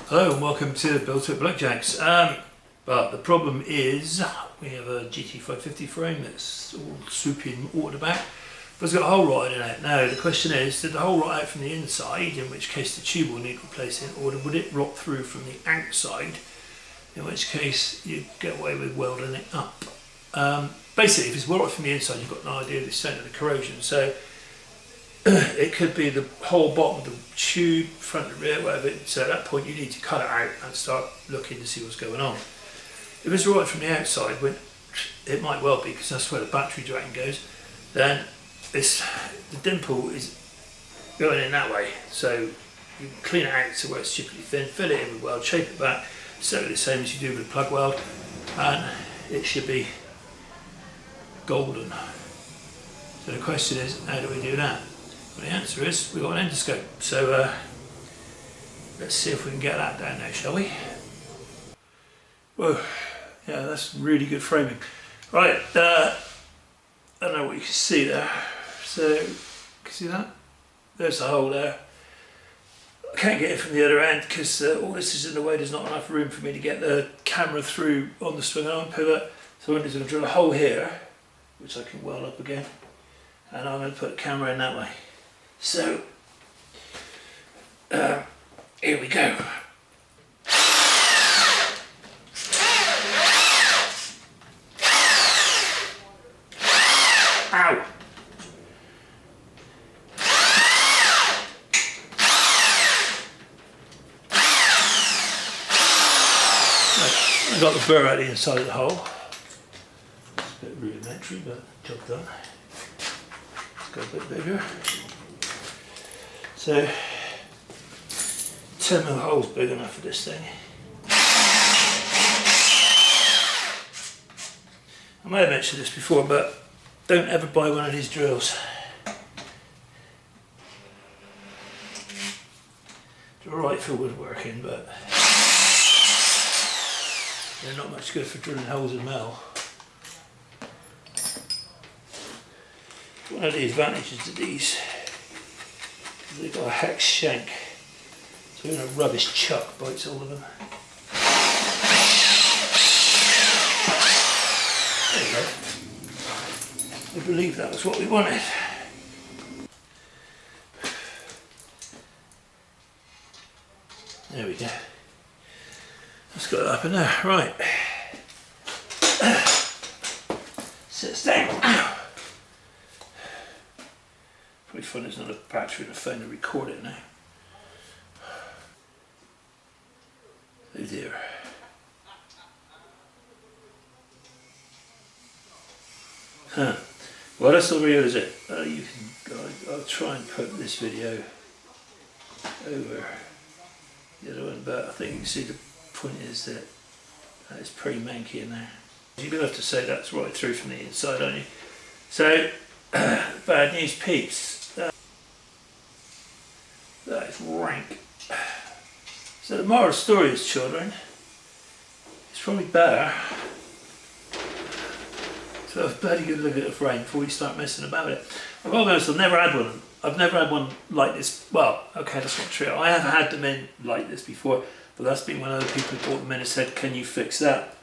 Hello and welcome to Built Up Blackjacks. But the problem is we have a GT550 frame that's all soupy and watered back, but it's got a hole right in it. Now the question is, did the hole rot out from the inside, in which case the tube will need replacing, or would it rot through from the outside, in which case you get away with welding it up? Basically, if it's rotted from the inside, you've got an idea of the extent of the corrosion. So it could be the whole bottom of the tube, front and rear, whatever. So at that point you need to cut it out and start looking to see what's going on. If it's rotted from the outside, it might well be, because that's where the battery drain goes, then the dimple is going in that way. So you clean it out to where it's chippily thin, fill it in with weld, shape it back, exactly the same as you do with a plug weld, and it should be golden. So the question is, how do we do that? Well, the answer is, we've got an endoscope. So let's see if we can get that down now, shall we? Whoa, yeah, that's really good framing. Right, I don't know what you can see there. So, can you see that? There's the hole there. I can't get it from the other end because all this is in the way. There's not enough room for me to get the camera through on the swing arm pivot. So I'm going to drill a hole here, which I can weld up again, and I'm going to put the camera in that way. So, here we go. Ow! I got the burr out the inside of the hole. It's a bit rudimentary, but job done. Let's go a bit bigger. So, 10mm hole's big enough for this thing. I may have mentioned this before, but don't ever buy one of these drills. They're alright for woodworking, but they're not much good for drilling holes in metal. One of the advantages of these is they've got a hex shank, so even a rubbish chuck bites all of them. There you go. I believe that was what we wanted. There we go. Let's get that up in there. Right. Sits down. Probably fun there's not a battery in the phone to record it now. Oh dear. Huh. Well, that's the real, is it? I'll try and put this video over the other one, but I think you can see the point is that it's pretty manky in there. You're going to have to say that's right through from the inside, aren't you? So, bad news peeps. That is rank. So the moral of the story is, children, it's probably better to have a bloody good look at the frame before you start messing about it. I've got to be honest, I've never had one. I've never had one like this. Well, okay, that's not true. I have had them in like this before, but that's been when other people bought them in and said, can you fix that?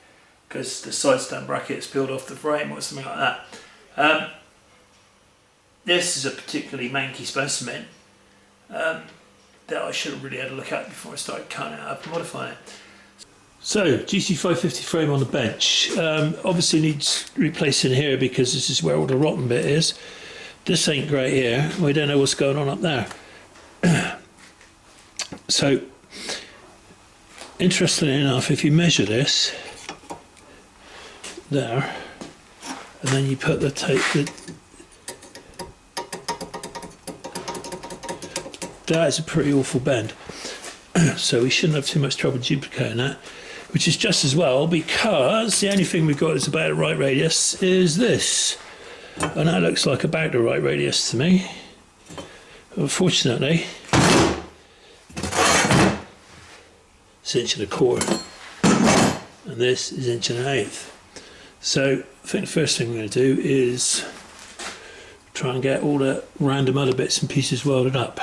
Because the side stand bracket's peeled off the frame or something like that. This is a particularly manky specimen that I should have really had a look at before I started cutting it up and modifying it. So, GT550 frame on the bench. Obviously needs replacing here because this is where all the rotten bit is. This ain't great here. We don't know what's going on up there. So, interestingly enough, if you measure this there, and then you put the tape, that is a pretty awful bend. So we shouldn't have too much trouble duplicating that, which is just as well, because the only thing we've got is about the right radius is this, and that looks like about the right radius to me. Unfortunately, it's 1.25", and this is 1.125". So I think the first thing we're going to do is try and get all the random other bits and pieces welded up.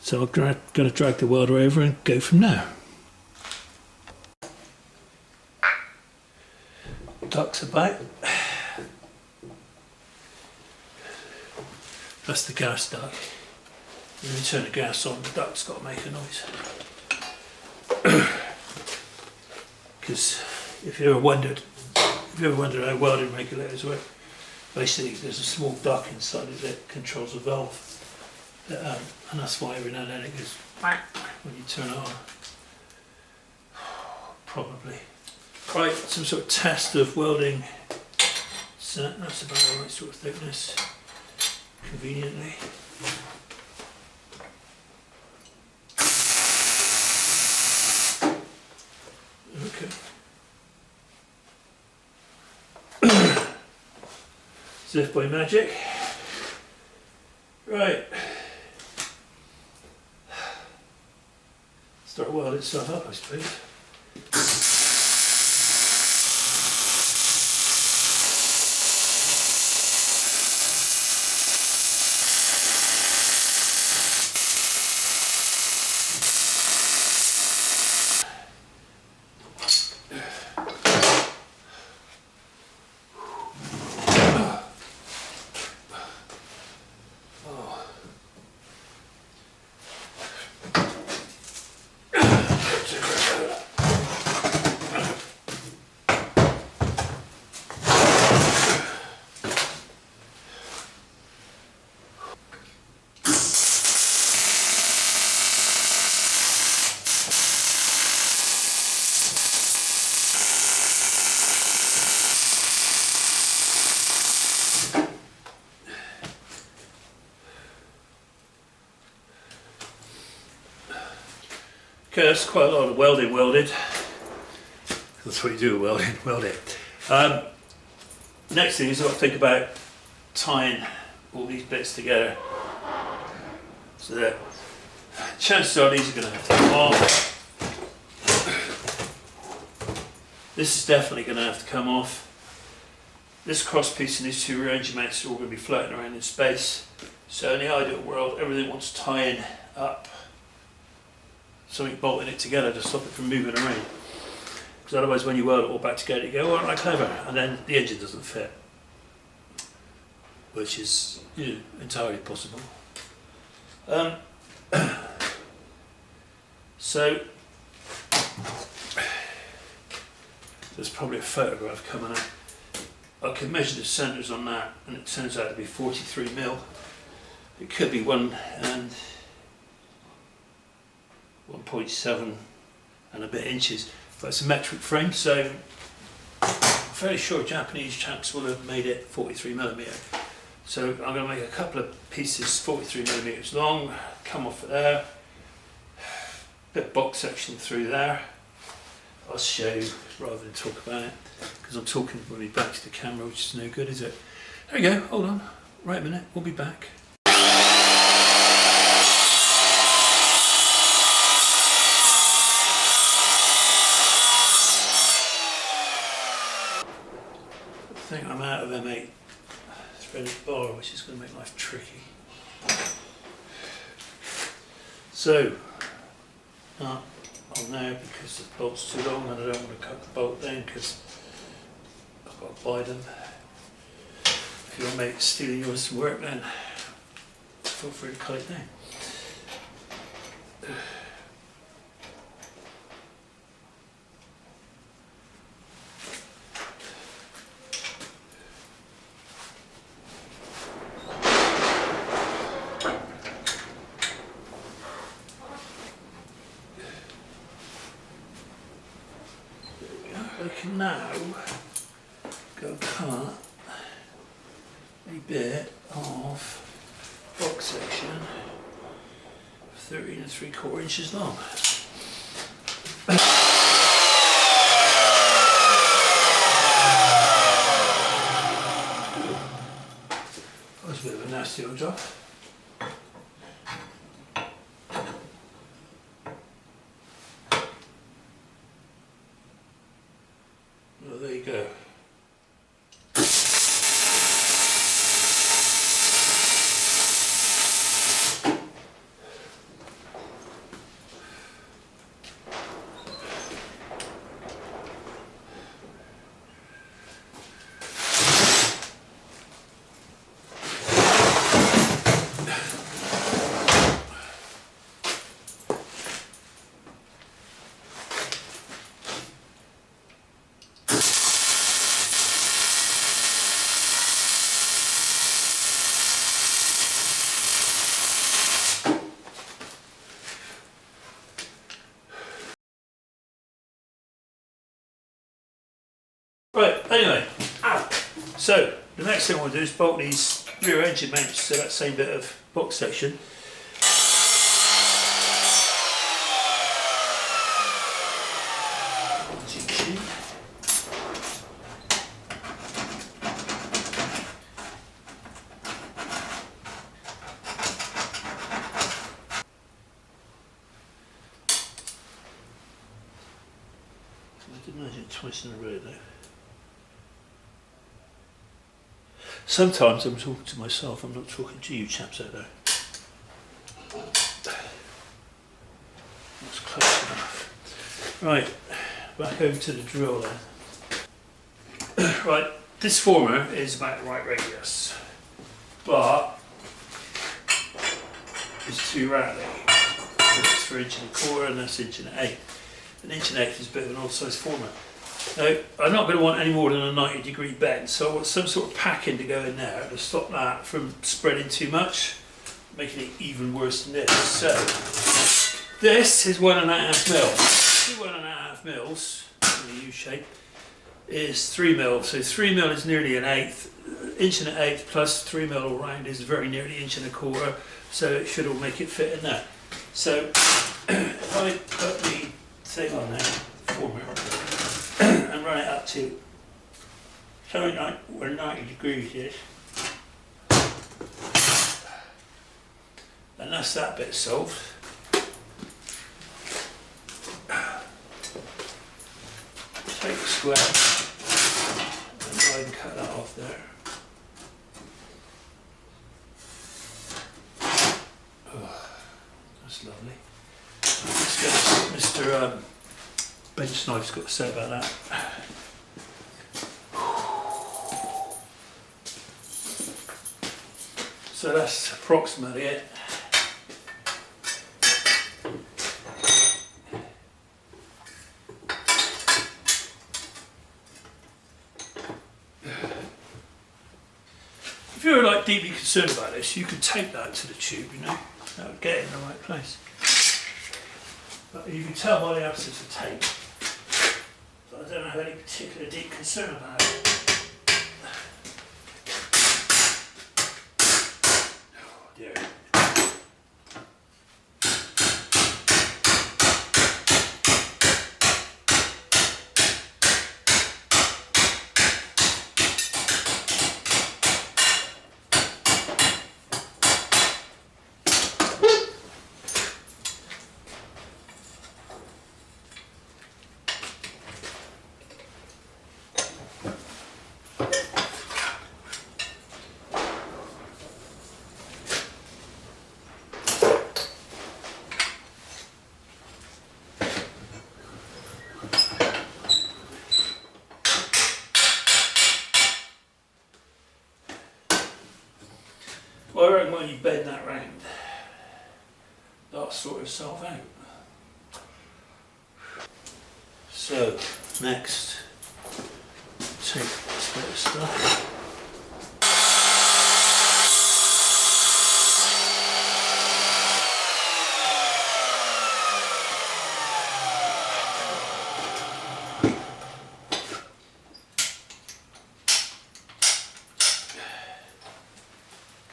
So I'm going to drag the welder over and go from there. Ducts about. That's the gas duct. When you turn the gas on, the duct's got to make a noise. Because if you ever wondered how welding regulators work, basically there's a small duct inside it that controls a valve, and that's why every now and then it goes when you turn it on. Probably. Right, some sort of test of welding. So that's about the right sort of thickness, conveniently. Okay. As if by magic. Right. Start welding stuff up, I suppose. Okay, that's quite a lot of welding welded. That's what you do with welding, weld it. Next thing is I've got to think about tying all these bits together. So that chances are these are going to have to come off. This is definitely going to have to come off. This cross piece and these two range mounts are all going to be floating around in space. So in the ideal world, everything wants tying up. Something bolting it together to stop it from moving around. Because otherwise when you weld it all back together you go, oh, aren't I clever? And then the engine doesn't fit. Which is, you know, entirely possible. So there's probably a photograph coming out. I can measure the centres on that and it turns out to be 43mm. It could be 1.7 and a bit inches, but it's a metric frame, so I'm fairly sure Japanese chaps will have made it 43mm. So I'm going to make a couple of pieces 43mm long, come off of there, bit of box section through there. I'll show you rather than talk about it, because I'm talking with my back to the camera, which is no good, is it? There we go, hold on, right a minute, we'll be back. I think I'm out of M8 threaded bar, which is going to make life tricky. So, on now, because the bolt's too long and I don't want to cut the bolt down because I've got to buy them. If your mate's stealing yours to work, then feel free to cut it down. I can now go cut a bit of box section 13 3/4 inches long. That was a bit of a nasty old job. Well, there you go. Right, anyway, so the next thing I want to do is bolt these rear engine mounts to that same bit of box section. I did imagine it twice in a row though. Sometimes I'm talking to myself, I'm not talking to you chaps out there. That's close enough. Right, back over to the drill then. Right, this former is about the right radius, but it's too rattly. It's for 1.25" and that's 1.8". An 1.8" is a bit of an odd size former. Now, I'm not going to want any more than a 90-degree bend, so I want some sort of packing to go in there to stop that from spreading too much, making it even worse than this. So, this is 1.5 mil. 1.5 mils in the U shape is 3 mil. So 3 mil is nearly 1/8. 1.8" plus 3 mil all round is very nearly 1.25". So it should all make it fit in there. So if I put the thing on there, former, and run it up to something like where 90 degrees is, and that's that bit solved. Take the square and try and cut that off there. Oh, that's lovely. Let's get Mr. Bench Knife's got to say about that. So that's approximately it. If you're like deeply concerned about this, you could tape that to the tube, you know, that would get it in the right place. But you can tell by the absence of tape that I don't have any particular deep concern about it. Oh dear. Well, I reckon when you bend that round, that'll sort itself out. So, next, take this bit of stuff.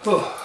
Oh.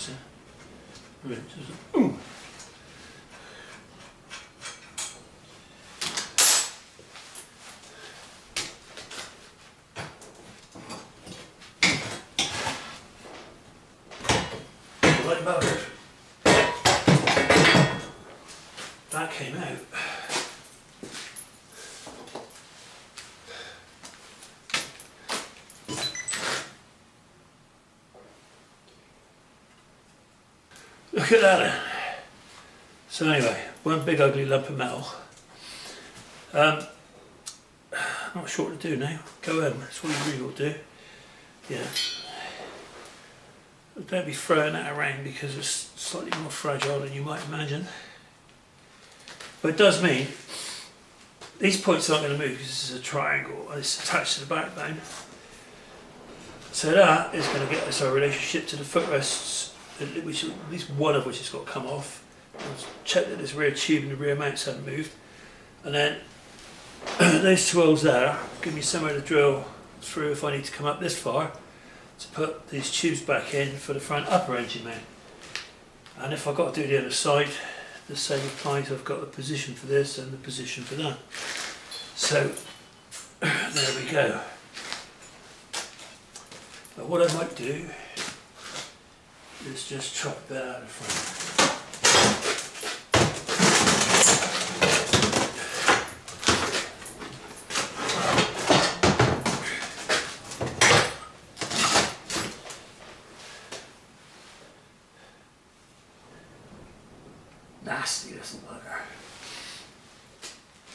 parts in. Right, ooh. Like butter. That came out. Look at that then. So anyway, one big ugly lump of metal. Not sure what to do now. Go home, that's what you really ought to do. Yeah. Don't be throwing that around because it's slightly more fragile than you might imagine. But it does mean these points aren't going to move because this is a triangle and it's attached to the backbone. So that is going to get us our relationship to the footrests, which at least one of which has got to come off. I'll check that this rear tube and the rear mounts haven't moved. And then those 2 holes there give me somewhere to drill through if I need to come up this far to put these tubes back in for the front upper engine mount. And if I've got to do the other side, the same applies. I've got the position for this and the position for that. So there we go. But what I might do is just chop that out of front. Nasty, this bugger.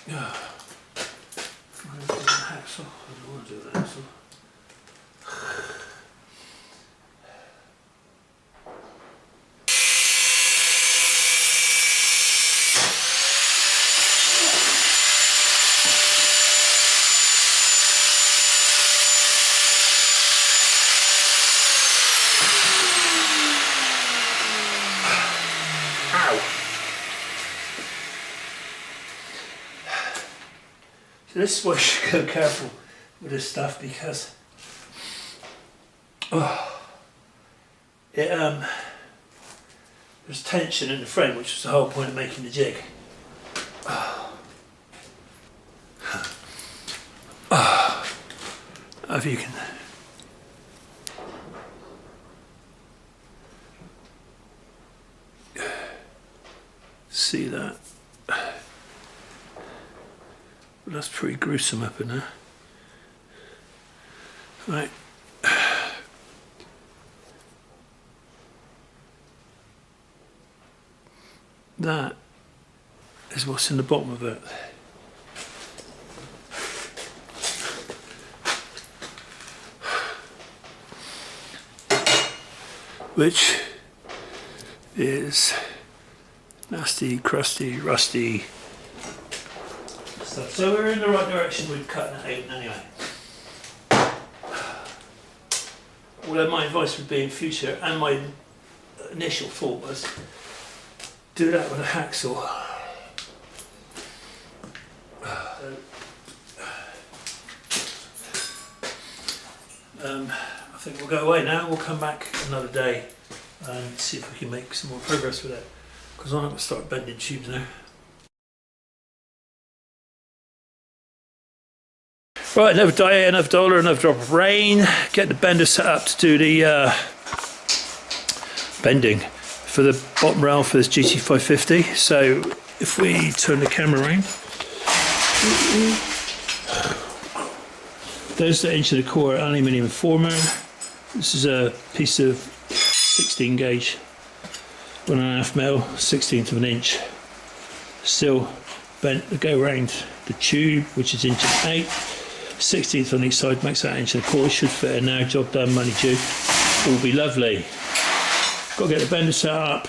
I'm going to do a hacksaw. I don't want to do a hacksaw. This is why you should go careful with this stuff because there's tension in the frame, which was the whole point of making the jig. If you can see that. Well, that's pretty gruesome up in there. Right. That is what's in the bottom of it. Which is nasty, crusty, rusty stuff. So we're in the right direction with cutting it out anyway. Although my advice would be in future, and my initial thought was, do that with a hacksaw. I think we'll go away now. We'll come back another day and see if we can make some more progress with it. Because I'm going to start bending tubes now. Right, another day, another dollar, another drop of rain. Get the bender set up to do the bending for the bottom rail for this GT550. So if we turn the camera around, there's the inch of the core aluminium former. This is a piece of 16 gauge, 1.5 mil, 16th of an inch. Still bent to go around the tube, which is inch and 8. 16th on each side makes that inch of the core. Should fit in now. Job done, money due. All be lovely. Got to get the bender set up.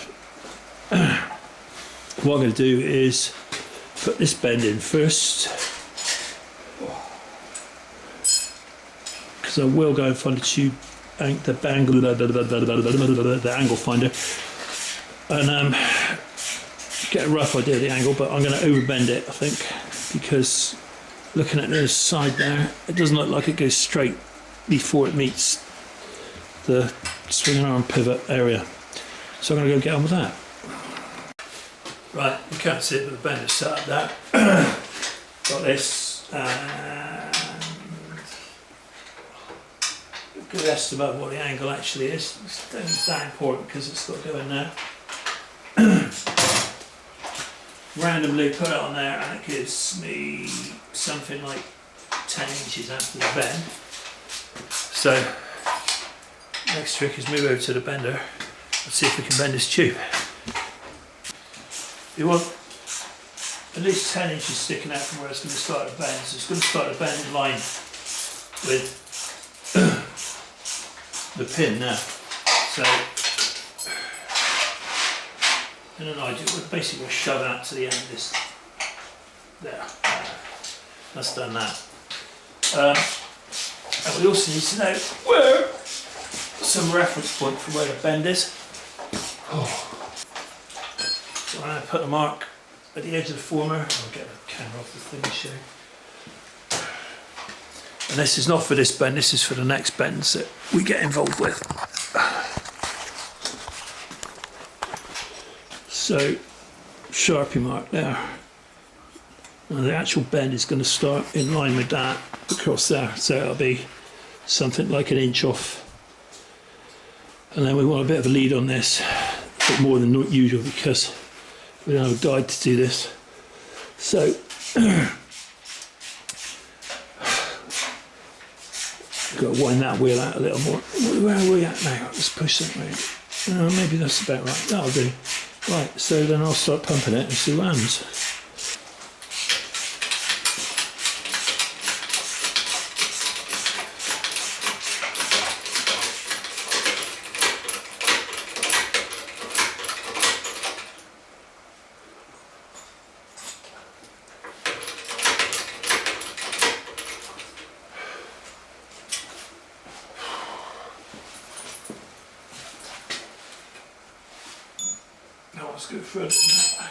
What I'm going to do is put this bend in first, because I will go and find the tube, the angle finder, and get a rough idea of the angle. But I'm going to overbend it, I think, because looking at the side there, it doesn't look like it goes straight before it meets the swing arm pivot area. So I'm going to go get on with that. Right, you can't see it, but the bender's set up there. Got this, and a good estimate of what the angle actually is. It's that important because it's got to go in there. Randomly put it on there, and it gives me something like 10 inches after the bend. So, next trick is move over to the bender and see if we can bend this tube. You want at least 10 inches sticking out from where it's going to start to bend. So it's going to start to bend in line with the pin now. So in an ideal, we're basically going to shove it out to the end of this. There. That's done that. And we also need to know where some reference point for where the bend is. So I'm going to put a mark at the edge of the former. I'll get the camera off the thing to show. And this is not for this bend, this is for the next bends that we get involved with. So, Sharpie mark there. Now the actual bend is going to start in line with that across there. So it'll be something like 1 inch off. And then we want a bit of a lead on this, a bit more than usual because we don't have a guide to do this. So got to wind that wheel out a little more. Where are we at now? Let's push that way. Maybe that's about right. That'll do. Right, so then I'll start pumping it and see what happens. Let's go further than that.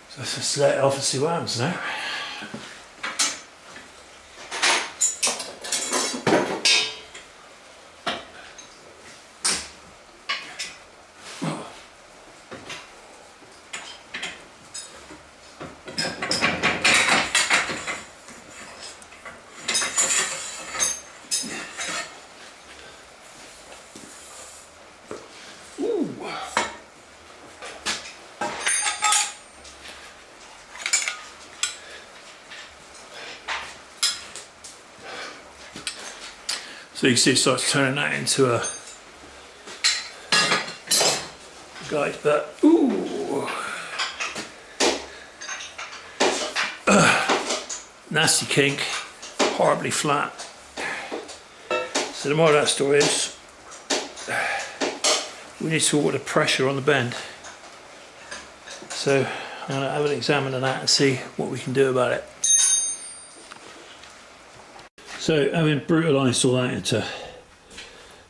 So let's just let it off and see what happens now. So you can see it starts turning that into a guide, but ooh, nasty kink, horribly flat. So the moral of that story is we need to order the pressure on the bend. So I'm going to have an examine of that and see what we can do about it. So having brutalised all that into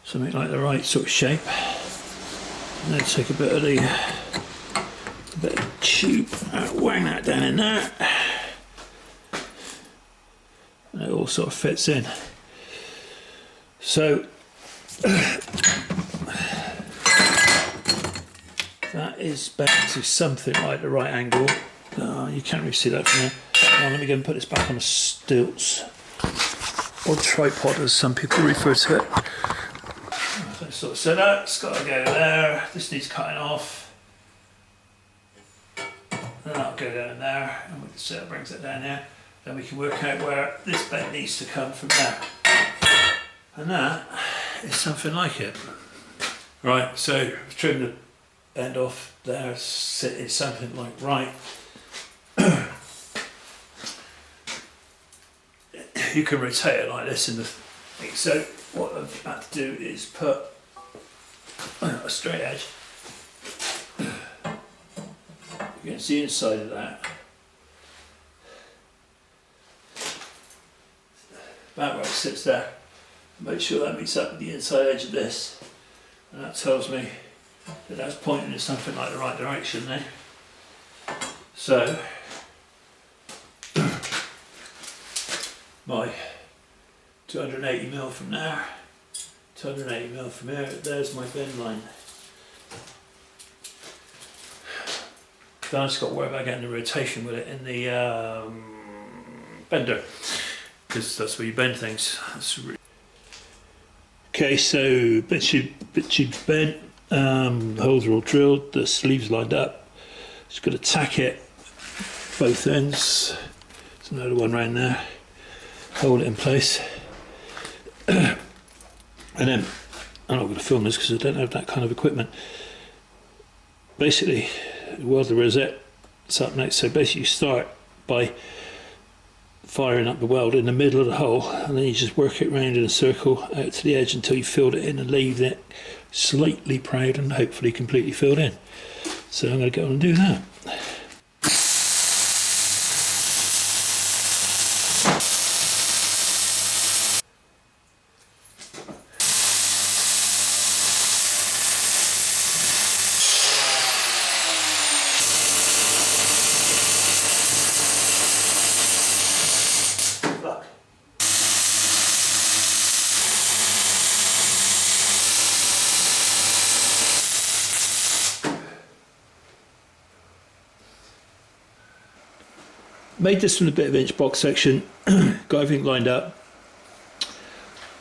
something like the right sort of shape, and then take a bit of the tube and wang that down in there, and it all sort of fits in. So that is back to something like the right angle. You can't really see that from there. Now let me go and put this back on the stilts. Or tripod as some people refer to it. So set up, it's got to go there, this needs cutting off. And that'll go down there, and we can see it brings it down there. Then we can work out where this bend needs to come from there. And that is something like it. Right, so trim the bend off there, it's something like right. You can rotate it like this in the thing. So what I've had to do is put a straight edge against the inside of that, about where it sits there. Make sure that meets up with the inside edge of this, and that tells me that that's pointing in something like the right direction there. So my 280mm from there, 280mm from here. There's my bend line. Then I just got to worry about getting the rotation with it in the bender, because that's where you bend things. Okay, so bit tube's bent, holes are all drilled, the sleeves lined up. Just got to tack it both ends. There's another one right there. Hold it in place. And then, I'm not going to film this because I don't have that kind of equipment. Basically, weld the rosette up next. So basically you start by firing up the weld in the middle of the hole, and then you just work it round in a circle out to the edge until you filled it in and leave it slightly proud and hopefully completely filled in. So I'm going to go on and do that. Made this from a bit of inch box section, got everything lined up,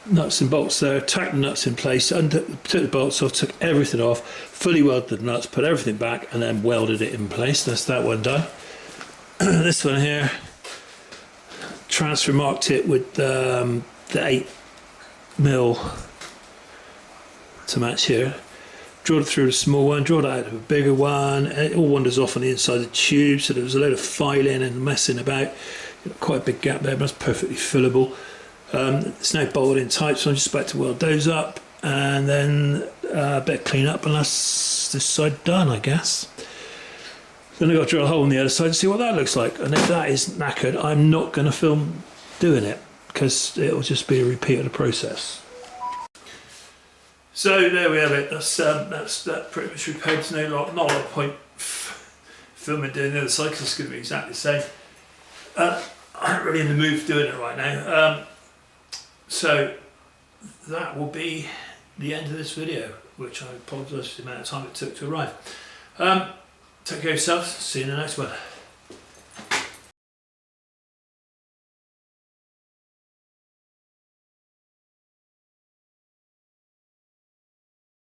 nuts and bolts there, tacked the nuts in place, took the bolts off, took everything off, fully welded the nuts, put everything back, and then welded it in place. That's that one done. This one here, transfer marked it with the 8mm to match here. Drawed it through a small one, drawed it out of a bigger one. It all wanders off on the inside of the tube, so there was a load of filing and messing about. Quite a big gap there, but it's perfectly fillable. It's now bolted in tight, so I'm just about to weld those up, and then a bit of clean up, and that's this side done, I guess. Then I've got to drill a hole on the other side to see what that looks like. And if that is knackered, I'm not going to film doing it, because it'll just be a repeat of the process. So there we have it. That's that pretty much repaired. There's not a lot of point filming doing the other side because it's going to be exactly the same. I'm not really in the mood for doing it right now. So that will be the end of this video, which I apologise for the amount of time it took to arrive. Take care of yourselves. See you in the next one.